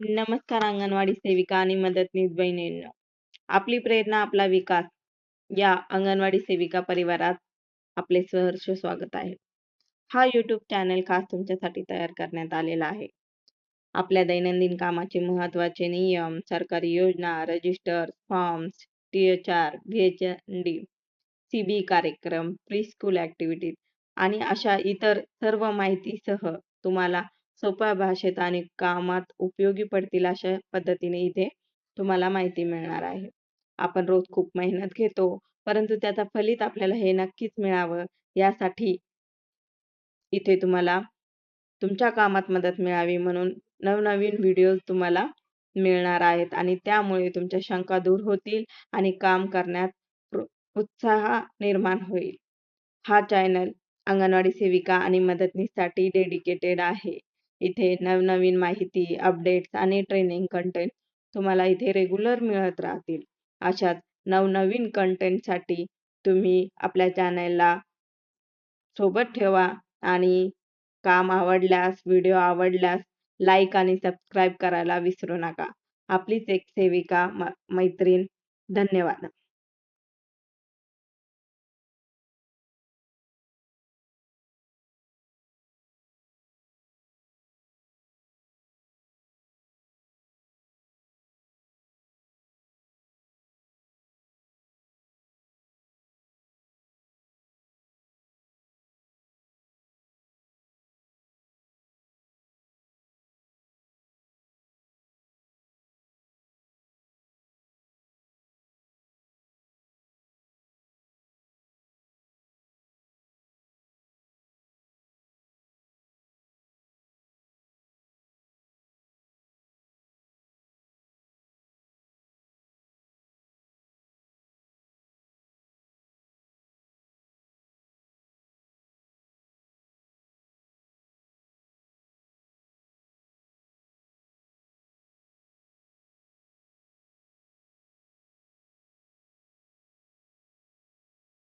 नमस्कार अंगणवाडी सेविका आणि मदतनीस बहिणींनो. आपली प्रेरणा आपला विकास या अंगणवाडी सेविका परिवारात आपले सहर्ष स्वागत आहे. हा YouTube चॅनल खास तुमच्यासाठी तयार करण्यात आलेला आहे. आपल्या दैनंदिन कामाचे महत्त्वाचे नियम, सरकारी योजना, register, forms, THR, VHND, CB कार्यक्रम, प्री स्कूल ॲक्टिव्हिटीज आणि अशा इतर सर्व माहितीसह तुम्हाला सोप्या भाषेत आणि कामात उपयोगी पडतील अशा पद्धतीने इथे तुम्हाला माहिती मिळणार आहे. आपण रोज खूप मेहनत घेतो, परंतु त्याचं फलित आपल्याला हे नक्कीच मिळावं यासाठी इथे तुम्हाला तुमच्या कामात मदत मिळावी म्हणून नवनवीन व्हिडिओज तुम्हाला मिळणार आहेत आणि त्यामुळे तुमच्या शंका दूर होतील आणि काम करण्यात उत्साह निर्माण होईल. हा चॅनल अंगणवाडी सेविका आणि मदतनीससाठी डेडिकेटेड आहे. इथे नवनवीन माहिती, अपडेट्स आणि ट्रेनिंग कंटेंट तुम्हाला इथे रेग्युलर मिळत राहतील. अशाच नवनवीन कंटेंटसाठी तुम्ही आपल्या चॅनलला सोबत ठेवा आणि काम आवडल्यास, व्हिडिओ आवडल्यास लाईक आणि सबस्क्राईब करायला विसरू नका. आपलीच एक सेविका मैत्रीण. धन्यवाद.